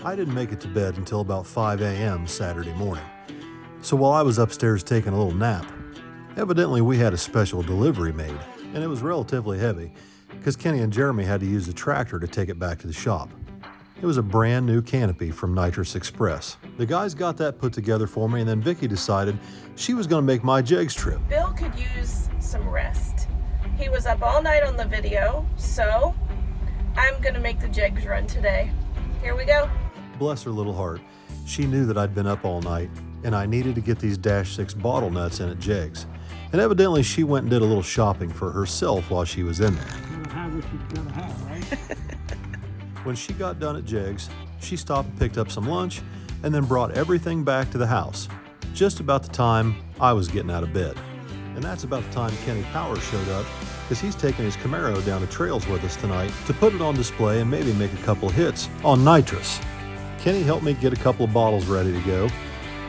I didn't make it to bed until about 5 a.m. Saturday morning. So while I was upstairs taking a little nap, evidently we had a special delivery made, and it was relatively heavy because Kenny and Jeremy had to use the tractor to take it back to the shop. It was a brand new canopy from Nitrous Express. The guys got that put together for me, and then Vicky decided she was going to make my jegs trip. Bill could use some rest. He was up all night on the video, so I'm going to make the jegs run today. Here we go. Bless her little heart. She knew that I'd been up all night, and I needed to get these Dash 6 bottle nuts in at jegs. And evidently she went and did a little shopping for herself while she was in there. Have what she's gotta have, right? When she got done at jegs, she stopped and picked up some lunch and then brought everything back to the house, just about the time I was getting out of bed. And that's about the time Kenny Power showed up, because he's taking his Camaro down the trails with us tonight to put it on display and maybe make a couple hits on nitrous. Kenny helped me get a couple of bottles ready to go,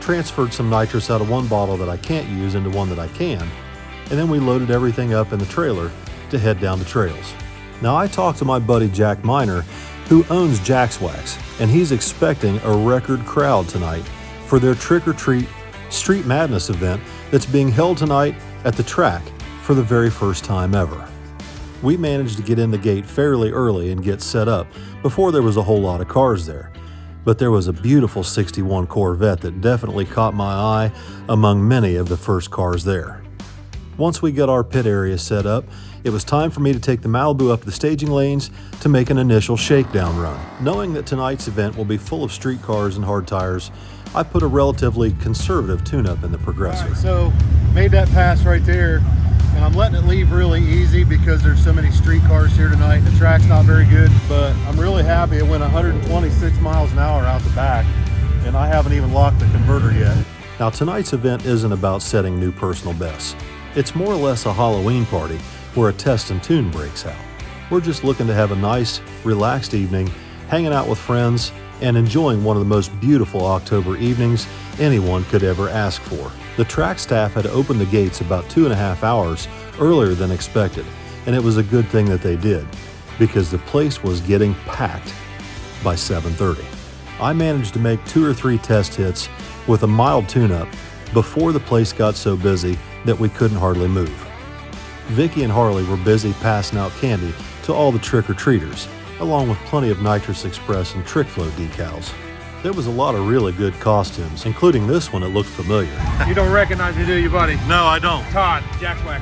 transferred some nitrous out of one bottle that I can't use into one that I can, and then we loaded everything up in the trailer to head down the trails. Now I talked to my buddy Jack Miner, who owns Jaxwax, and he's expecting a record crowd tonight for their trick-or-treat Street Madness event that's being held tonight at the track for the very first time ever. We managed to get in the gate fairly early and get set up before there was a whole lot of cars there. But there was a beautiful 61 Corvette that definitely caught my eye among many of the first cars there. Once we got our pit area set up, it was time for me to take the Malibu up the staging lanes to make an initial shakedown run. Knowing that tonight's event will be full of street cars and hard tires, I put a relatively conservative tune-up in the Progressor. Right, so made that pass right there, and I'm letting it leave really easy because there's so many street cars here tonight. The track's not very good, but I'm really happy it went 126 miles an hour out the back, and I haven't even locked the converter yet. Now tonight's event isn't about setting new personal bests. It's more or less a Halloween party where a test and tune breaks out. We're just looking to have a nice, relaxed evening, hanging out with friends, and enjoying one of the most beautiful October evenings anyone could ever ask for. The track staff had opened the gates about 2.5 hours earlier than expected, and it was a good thing that they did, because the place was getting packed by 7:30. I managed to make 2 or 3 test hits with a mild tune-up before the place got so busy that we couldn't hardly move. Vicky and Harley were busy passing out candy to all the trick-or-treaters, along with plenty of Nitrous Express and Trick Flow decals. There was a lot of really good costumes, including this one that looked familiar. You don't recognize me, do you, buddy? No, I don't. Todd, Jaxwax.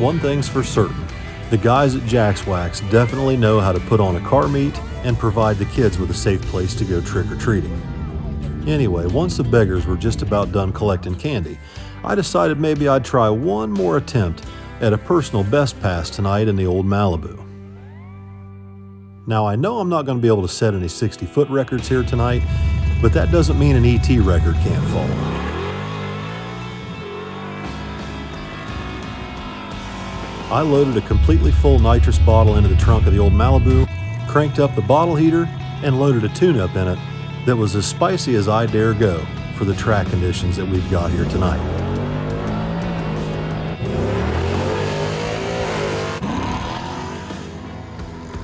One thing's for certain, the guys at Jaxwax definitely know how to put on a car meet and provide the kids with a safe place to go trick-or-treating. Anyway, once the beggars were just about done collecting candy, I decided maybe I'd try one more attempt at a personal best pass tonight in the old Malibu. Now I know I'm not going to be able to set any 60-foot records here tonight, but that doesn't mean an ET record can't fall. I loaded a completely full nitrous bottle into the trunk of the old Malibu, cranked up the bottle heater, and loaded a tune-up in it that was as spicy as I dare go for the track conditions that we've got here tonight.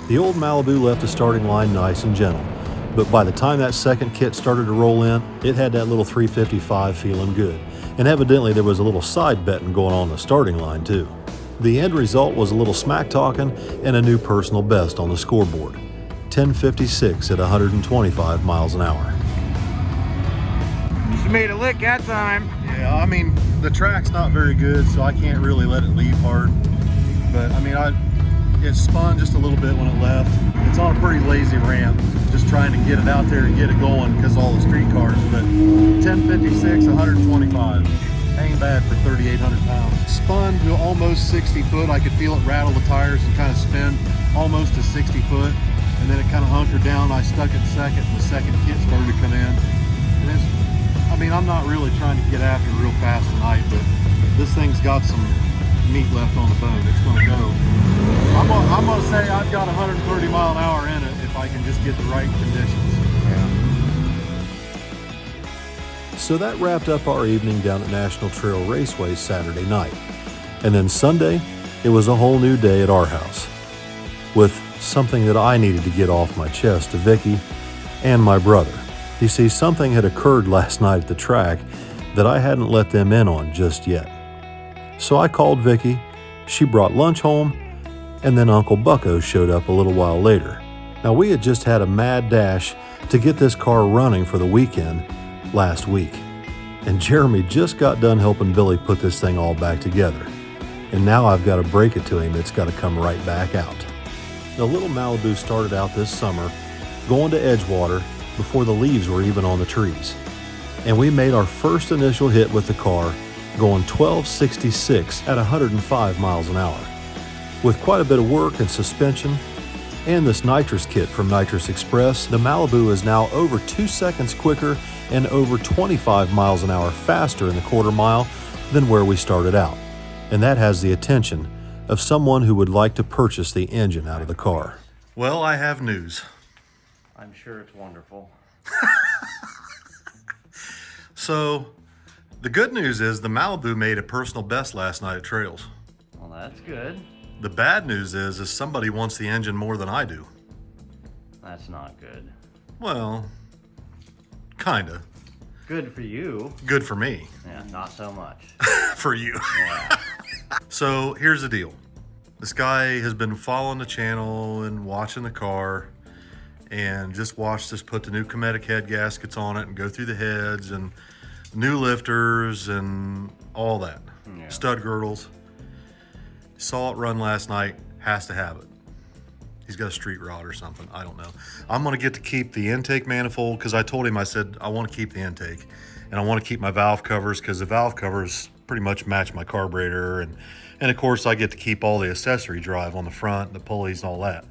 The old Malibu left the starting line nice and gentle, but by the time that second kit started to roll in, it had that little 355 feeling good, and evidently there was a little side betting going on the starting line too. The end result was a little smack talking and a new personal best on the scoreboard, 10:56 at 125 miles an hour. You made a lick that time. Yeah, I mean, the track's not very good, so I can't really let it leave hard, but I mean, it spun just a little bit when it left. It's on a pretty lazy ramp, just trying to get it out there and get it going because all the street cars, but 10:56, 125. Ain't bad for 3,800 pounds. Spun to almost 60 foot. I could feel it rattle the tires and kind of spin almost to 60 foot. And then it kind of hunkered down. I stuck it second, and the second kit started to come in. And I mean, I'm not really trying to get after it real fast tonight, but this thing's got some meat left on the bone. It's going to go. I'm going to say I've got 130 mile an hour in it if I can just get the right conditions. Yeah. So that wrapped up our evening down at National Trail Raceway Saturday night. And then Sunday, it was a whole new day at our house, with something that I needed to get off my chest to Vicky and my brother. You see, something had occurred last night at the track that I hadn't let them in on just yet. So I called Vicky, she brought lunch home, and then Uncle Bucko showed up a little while later. Now, we had just had a mad dash to get this car running for the weekend last week, and Jeremy just got done helping Billy put this thing all back together. And now I've got to break it to him, it's got to come right back out. The little Malibu started out this summer going to Edgewater before the leaves were even on the trees. And we made our first initial hit with the car going 1266 at 105 miles an hour. With quite a bit of work and suspension and this nitrous kit from Nitrous Express, the Malibu is now over 2 seconds quicker and over 25 miles an hour faster in the quarter mile than where we started out. And that has the attention of someone who would like to purchase the engine out of the car. Well, I have news. I'm sure it's wonderful. So, the good news is the Malibu made a personal best last night at Trails. Well, that's good. The bad news is somebody wants the engine more than I do. That's not good. Well, kinda. Good for you. Good for me. Yeah, not so much. For you. Yeah. So, here's the deal. This guy has been following the channel and watching the car and just watched us put the new Cometic head gaskets on it and go through the heads and new lifters and all that. Yeah. Stud girdles. Saw it run last night, has to have it. He's got a street rod or something, I don't know. I'm gonna get to keep the intake manifold because I told him, I said, I wanna keep the intake and I wanna keep my valve covers because the valve covers pretty much match my carburetor, and of course I get to keep all the accessory drive on the front, the pulleys and all that.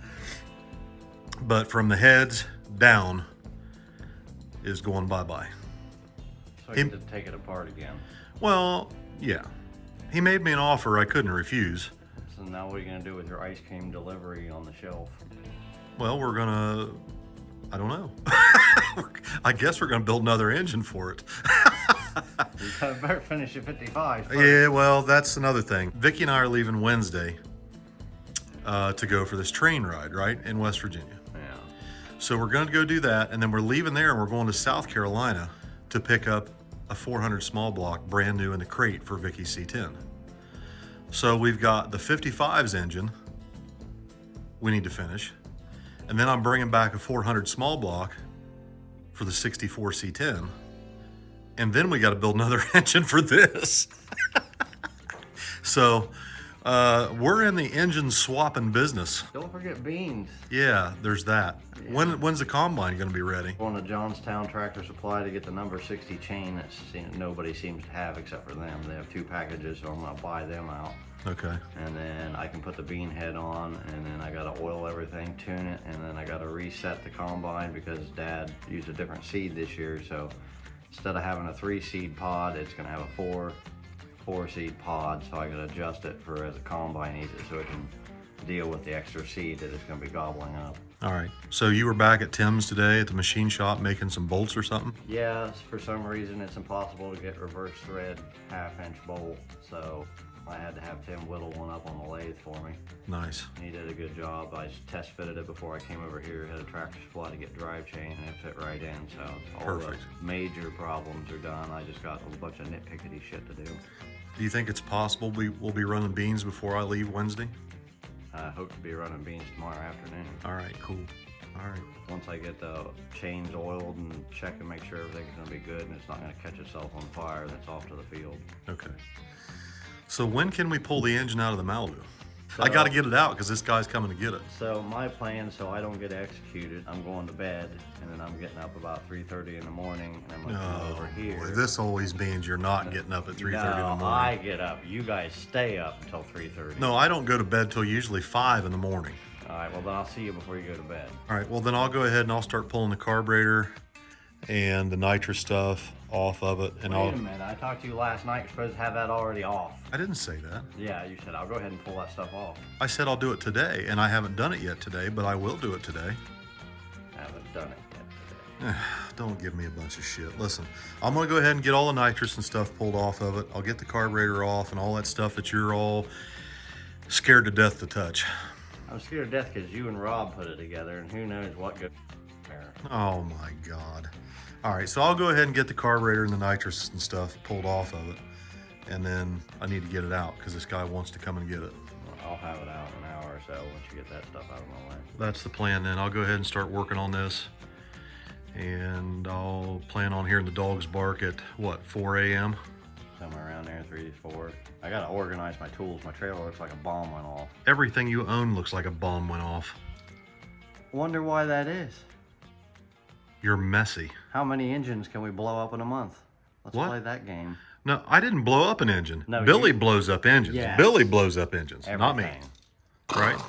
But from the heads down is going bye-bye. So you have to take it apart again. Well, yeah. He made me an offer I couldn't refuse. So now what are you going to do with your ice cream delivery on the shelf? Well, we're gonna, I don't know. I guess we're gonna build another engine for it. You better finish at 55 first. Yeah, well, that's another thing. Vicky and I are leaving Wednesday to go for this train ride, right, in West Virginia. Yeah. So we're gonna go do that, and then we're leaving there and we're going to South Carolina to pick up a 400 small block, brand new in the crate for Vicky's C10. So we've got the 55's engine we need to finish, and then I'm bringing back a 400 small block for the 64 C10, and then we got to build another engine for this. So we're in the engine swapping business. Don't forget beans. Yeah, there's that. Yeah. When's the combine going to be ready? Going to Johnstown Tractor Supply to get the number 60 chain that nobody seems to have except for them. They have 2 packages, so I'm going to buy them out. Okay. And then I can put the bean head on, and then I got to oil everything, tune it, and then I got to reset the combine because Dad used a different seed this year. So instead of having a 3-seed pod, it's going to have a 4-seed pod. So I got to adjust it for as the combine needs it, so it can deal with the extra seed that it's going to be gobbling up. All right. So you were back at Tim's today at the machine shop making some bolts or something? Yeah, for some reason it's impossible to get reverse thread 1/2-inch bolt, so I had to have Tim whittle one up on the lathe for me. Nice. He did a good job. I test fitted it before I came over here, had a Tractor Supply to get drive chain, and it fit right in, so all Perfect. the major problems are done. I just got a bunch of nitpickety shit to do. Do you think it's possible we'll be running beans before I leave Wednesday? I hope to be running beans tomorrow afternoon. All right, cool. All right. Once I get the chains oiled and check and make sure everything's gonna be good and it's not gonna catch itself on fire, that's off to the field. Okay. So when can we pull the engine out of the Malibu? I got to get it out because this guy's coming to get it. So my plan, so I don't get executed, I'm going to bed, and then I'm getting up about 3:30 in the morning, and I'm gonna come over here. Boy, this always means you're not getting up at 3:30 in the morning. No, I get up. You guys stay up until 3:30. No, I don't go to bed till usually 5 in the morning. All right, well then I'll see you before you go to bed. All right, well then I'll go ahead and I'll start pulling the carburetor and the nitrous stuff off of it. And Wait a minute, I talked to you last night. You're supposed to have that already off. I didn't say that. Yeah, you said I'll go ahead and pull that stuff off. I said I'll do it today, and I haven't done it yet today, but I will do it today. Haven't done it yet today. Don't give me a bunch of shit. Listen, I'm gonna go ahead and get all the nitrous and stuff pulled off of it. I'll get the carburetor off and all that stuff that you're all scared to death to touch. I'm scared to death because you and Rob put it together, and who knows what good there. Oh my God. All right, so I'll go ahead and get the carburetor and the nitrous and stuff pulled off of it. And then I need to get it out because this guy wants to come and get it. I'll have it out in an hour or so once you get that stuff out of my way. That's the plan then. I'll go ahead and start working on this. And I'll plan on hearing the dogs bark at, what, 4 a.m.? Somewhere around there, 3 to 4. I gotta organize my tools. My trailer looks like a bomb went off. Everything you own looks like a bomb went off. Wonder why that is. You're messy. How many engines can we blow up in a month? Let's What? play that game. No, I didn't blow up an engine. No, Billy you- blows up engines. Yes. Billy blows up engines, not me. Everything. Right?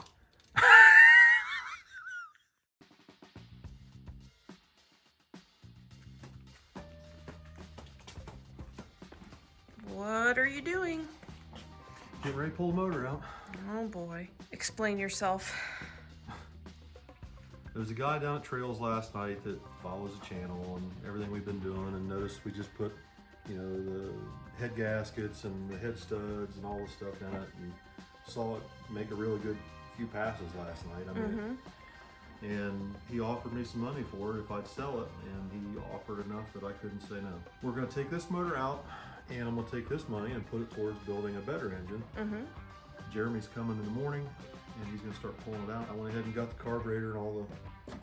What are you doing? Getting ready to pull the motor out. Oh boy. Explain yourself. There was a guy down at Trails last night that follows the channel and everything we've been doing, and noticed we just put, you know, the head gaskets and the head studs and all the stuff in it, and saw it make a really good few passes last night. I mean, and he offered me some money for it if I'd sell it, and he offered enough that I couldn't say no. We're going to take this motor out, and I'm going to take this money and put it towards building a better engine. Jeremy's coming in the morning, and he's gonna start pulling it out. I went ahead and got the carburetor and all the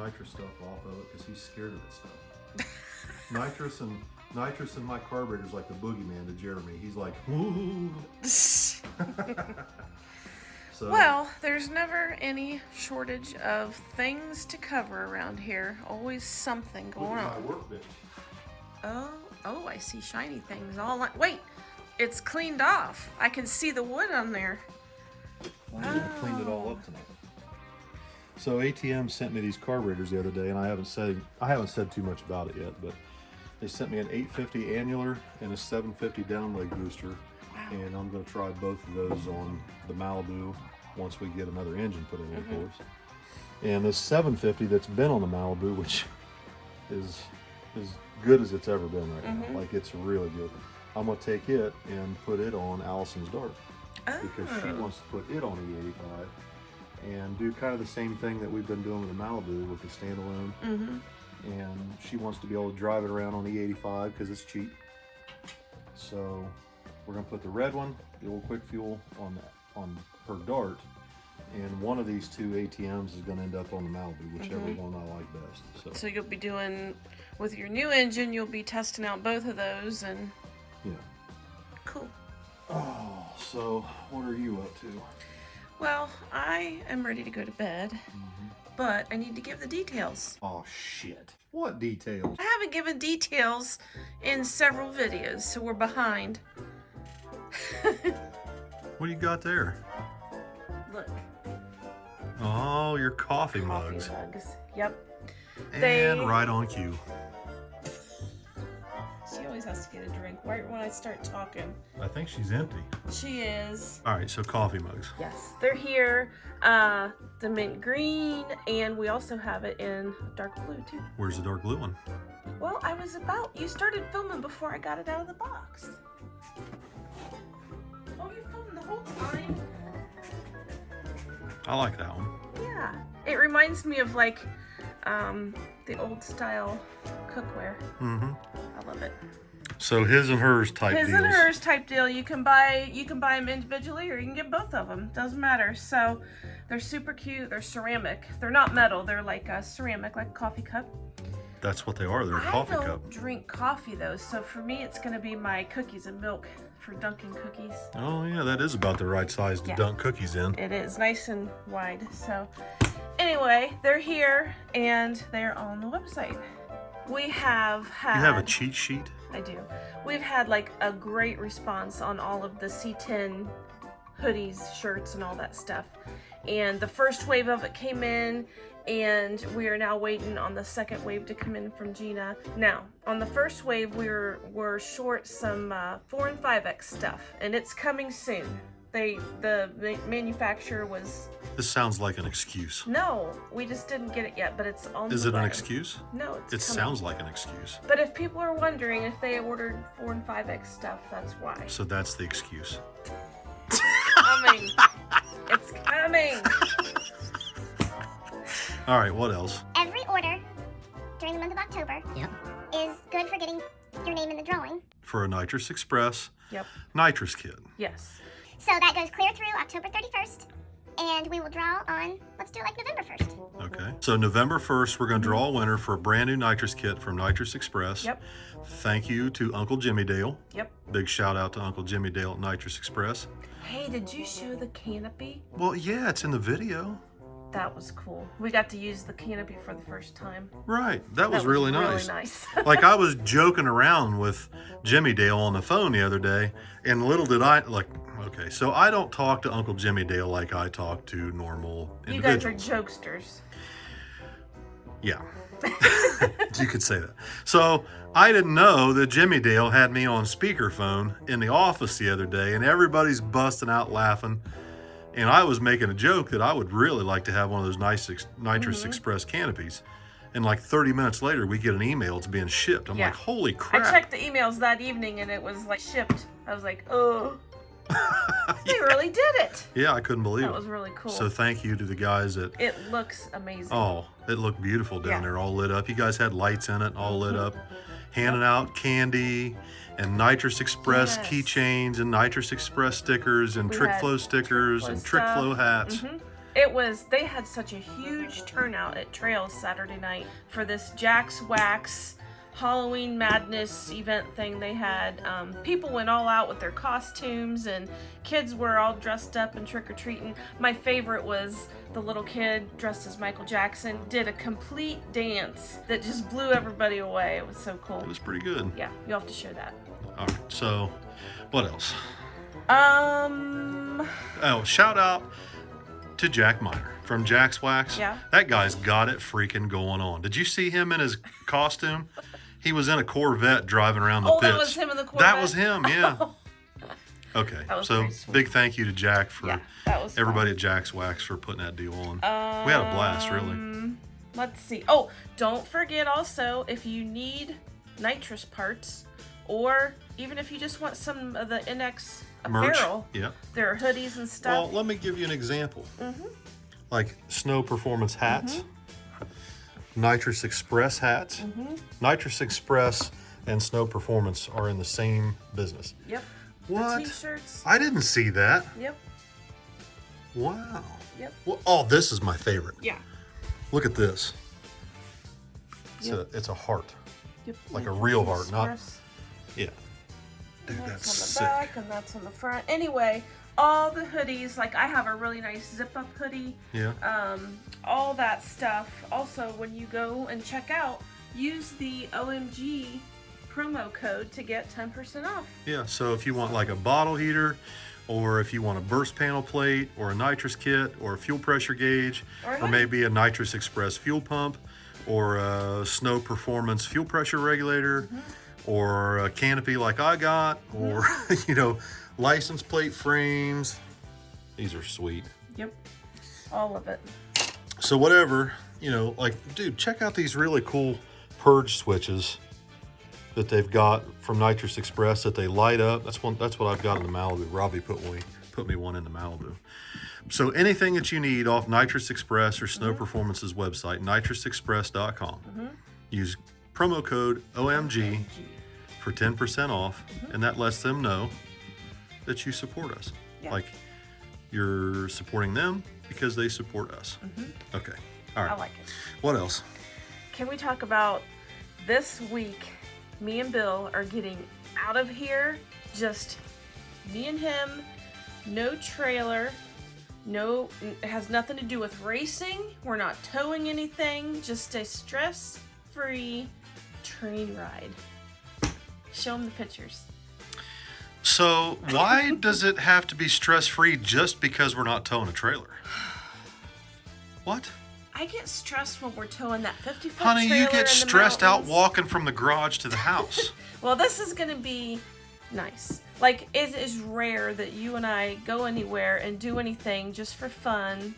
nitrous stuff off of it because he's scared of that stuff. nitrous and my carburetor's like the boogeyman to Jeremy. He's like, woo. So, Well, there's never any shortage of things to cover around here. Always something look going at my on. workbench. Oh, I see shiny things all like. Wait, it's cleaned off. I can see the wood on there. I cleaned it all up tonight. So ATM sent me these carburetors the other day, and I haven't said too much about it yet, but they sent me an 850 annular and a 750 down leg booster, and I'm going to try both of those on the Malibu once we get another engine put in, of course. And this 750 that's been on the Malibu, which is as good as it's ever been right now. Like, it's really good. I'm going to take it and put it on Allison's Dart. Because she wants to put it on E85 and do kind of the same thing that we've been doing with the Malibu with the standalone. And she wants to be able to drive it around on E85 because it's cheap. So we're gonna put the red one, the old quick fuel, on her Dart, and one of these two ATMs is gonna end up on the Malibu, whichever one I like best. So you'll be doing, with your new engine, you'll be testing out both of those, and Yeah. cool. Oh, so what are you up to? Well, I am ready to go to bed, but I need to give the details. Oh shit. What details? I haven't given details in several videos, so we're behind. What do you got there? Look, Oh, your coffee coffee mugs. mugs. Yep. And right on cue. She always has to get a drink right when I start talking. I think she's empty. She is. All right, so coffee mugs. Yes, they're here. The mint green, and we also have it in dark blue too. Where's the dark blue one? Well, you started filming before I got it out of the box. Oh, you filmed the whole time? I like that one. Yeah. It reminds me of like the old style cookware. I love it. So his and hers type His deals. and hers type deal. You can buy them individually, or you can get both of them. Doesn't matter. So they're super cute. They're ceramic. They're not metal. They're like a ceramic, like a coffee cup. That's what they are. They're a coffee I don't cup. drink coffee though, so for me it's gonna be my cookies and milk for dunking cookies. Oh yeah, that is about the right size to Yeah. dunk cookies in. It is nice and wide. So anyway, they're here and they're on the website. We have had. You have a cheat sheet? I do. We've had like a great response on all of the C10 hoodies, shirts, and all that stuff. And the first wave of it came in, and we are now waiting on the second wave to come in from Gina. Now, on the first wave, we're short some 4 and 5X stuff, and it's coming soon. The manufacturer was. This sounds like an excuse. No, we just didn't get it yet, but it's on the Is it an way. excuse? No, it's It coming. sounds like an excuse. But if people are wondering if they ordered 4 and 5X stuff, that's why. So that's the excuse. coming. It's coming. All right, what else? Every order during the month of October is good for getting your name in the drawing. For a Nitrous Express Yep. nitrous kit. Yes. So that goes clear through October 31st, and we will draw on, let's do it like November 1st. Okay. So November 1st, we're going to draw a winner for a brand new nitrous kit from Nitrous Express. Yep. Thank you to Uncle Jimmy Dale. Yep. Big shout out to Uncle Jimmy Dale at Nitrous Express. Hey, did you show the canopy? Well, yeah, it's in the video. That was cool. We got to use the canopy for the first time. Right. That was really nice. Really nice. Like, I was joking around with Jimmy Dale on the phone the other day, and little did I, like, okay, so I don't talk to Uncle Jimmy Dale like I talk to normal You guys are individuals. jokesters. Yeah. You could say that. So I didn't know that Jimmy Dale had me on speakerphone in the office the other day, and everybody's busting out laughing. And I was making a joke that I would really like to have one of those Nitrous Express canopies. And like 30 minutes later, we get an email, it's being shipped. I'm Yeah. like, holy I crap. checked the emails that evening and it was like shipped. I was like, oh, they really did it. Yeah, I couldn't believe That it. was really cool. So thank you to the guys that, It looks amazing. oh, it looked beautiful down Yeah. there, all lit up. You guys had lights in it, all lit up, handing out candy and Nitrous Express Yes. keychains and Nitrous Express stickers and We Trick had Flow stickers Trick and Flow Trick Flow stuff. hats. They had such a huge turnout at Trails Saturday night for this Jaxwax Halloween Madness event thing they had. People went all out with their costumes and kids were all dressed up and trick-or-treating. My favorite was the little kid dressed as Michael Jackson did a complete dance that just blew everybody away. It was so cool. It was pretty good. Yeah, you'll have to show that. All right, so what else? Oh, shout out to Jack Miner from Jaxwax. Yeah. That guy's got it freaking going on. Did you see him in his costume? He was in a Corvette driving around the pits. that was him in the Corvette? That was him, yeah. Okay, That was so pretty sweet. big thank you to Jack for Yeah, that was everybody at Jaxwax for putting that deal on. We had a blast, really. Let's see. Oh, don't forget also, if you need nitrous parts, or even if you just want some of the NX Merch. apparel, Yeah. there are hoodies and Well, stuff. let me give you an example. Like Snow Performance hats, Nitrous Express hats. Nitrous Express and Snow Performance are in the same business. Yep. What? The t-shirts. I didn't see that. Yep. Wow. Yep. Well, oh, this is my favorite. Yeah. Look at this. Yep. It's a heart. Yep. Like a real heart, not- Express. Yeah. Dude, That's that's on the sick. back and that's on the front. Anyway, all the hoodies, like I have a really nice zip-up hoodie. Yeah. All that stuff. Also, when you go and check out, use the OMG promo code to get 10% off. Yeah. So if you want like a bottle heater, or if you want a burst panel plate, or a nitrous kit, or a fuel pressure gauge, Or a or hoodie. maybe a Nitrous Express fuel pump, or a Snow Performance fuel pressure regulator, or a canopy like I got, or license plate frames. These are sweet. Yep. All of it. So whatever, dude, check out these really cool purge switches that they've got from Nitrous Express that they light up. That's what I've got in the Malibu. Robbie put me one in the Malibu. So anything that you need off Nitrous Express or Snow Performance's website, nitrousexpress.com. Use promo code OMG for 10% off, and that lets them know that you support us. Yeah. Like you're supporting them because they support us. Okay. All right. I like it. What else? Can we talk about this week? Me and Bill are getting out of here. Just me and him. No trailer. No, it has nothing to do with racing. We're not towing anything. Just a stress-free train ride. Show them the pictures. So why does it have to be stress-free just because we're not towing a trailer? What? I get stressed when we're towing that 50-foot Honey, trailer you get in the stressed out mountains. walking from the garage to the house. Well, this is going to be nice. Like, it is rare that you and I go anywhere and do anything just for fun.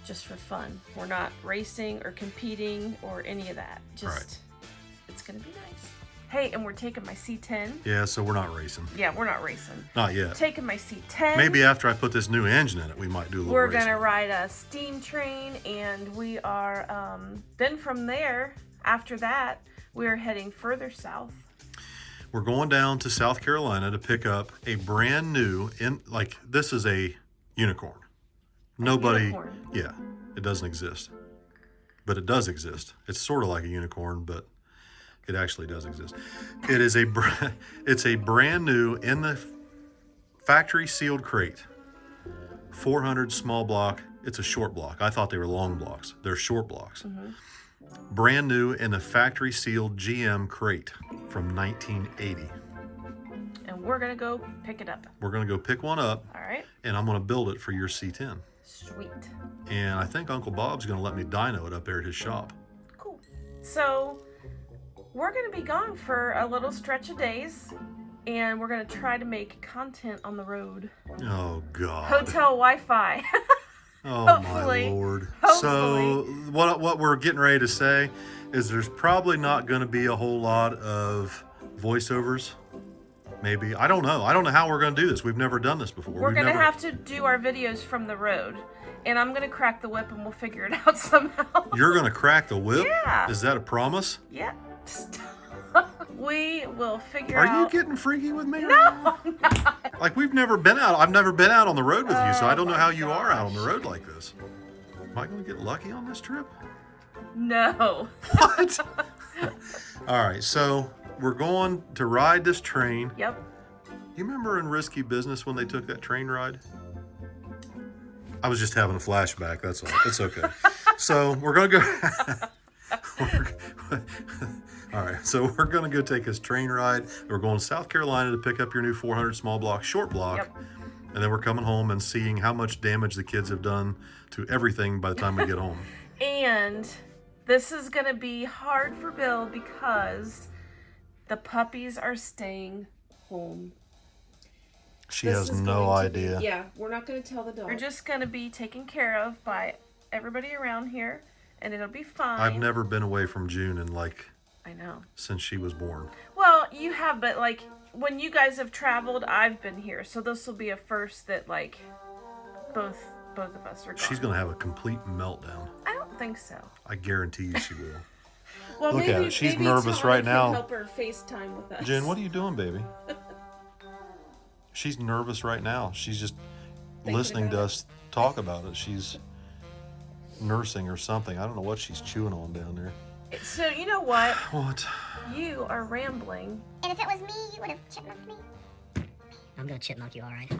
Just for fun. We're not racing or competing or any of that. Just, Right. It's going to be nice. Hey, and we're taking my C10. Yeah, so we're not racing. Yeah, we're not racing. Not yet. Taking my C10. Maybe after I put this new engine in it, we might do a little We're racing. gonna ride a steam train, and we are, then from there, after that, we're heading further south. We're going down to South Carolina to pick up a brand new, this is a unicorn. Nobody, unicorn. yeah, it doesn't exist. But it does exist. It's sort of like a unicorn, but it actually does exist. It is it's a brand new, in the factory sealed crate, 400 small block. It's a short block. I thought they were long blocks. They're short blocks. Brand new in the factory sealed GM crate from 1980. And we're gonna go pick it up. We're gonna go pick one up, All right. and I'm gonna build it for your C10. Sweet. And I think Uncle Bob's gonna let me dyno it up there at his shop. Cool. So we're gonna be gone for a little stretch of days, and we're gonna try to make content on the road. Oh God. Hotel Wi-Fi. Oh Hopefully. my Lord. Hopefully. So what we're getting ready to say is there's probably not going to be a whole lot of voiceovers. Maybe. I don't know. I don't know how we're going to do this. We've never done this before. We're gonna have to do our videos from the road, and I'm gonna crack the whip, and we'll figure it out somehow. You're going to crack the whip? Yeah. Is that a promise? Yeah. We will figure Are out. you getting freaky with me? No, I'm not. Like we've never been out. I've never been out on the road with you, so I don't know my how you are out on the gosh. road like this. Am I going to get lucky on this trip? No. What? All right, so we're going to ride this train. Yep. You remember in Risky Business when they took that train ride? I was just having a flashback, that's all. It's okay. So we're going to go... All right, so we're going to go take this train ride. We're going to South Carolina to pick up your new 400 small block short block. Yep. And then we're coming home and seeing how much damage the kids have done to everything by the time we get home. And this is gonna be hard for Bill because the puppies are staying home. She has no idea. Yeah, we're not going to tell the dog. They're just gonna be taken care of by everybody around here, and it'll be fine. I've never been away from June in I know. since she was born. Well, you have, but like when you guys have traveled, I've been here, so this will be a first that like both of us are gone. She's going to have a complete meltdown. I don't think so. I guarantee you she will. Well, Look at maybe, it. She's maybe nervous Tommy right can now. help her FaceTime with us. Jen, what are you doing, baby? She's nervous right now. She's just listening to us talk about it. She's nursing or something. I don't know what she's chewing on down there. So you know what? What? You are rambling. And if it was me, you would have chipmunked me. I'm gonna chipmunk you, all right?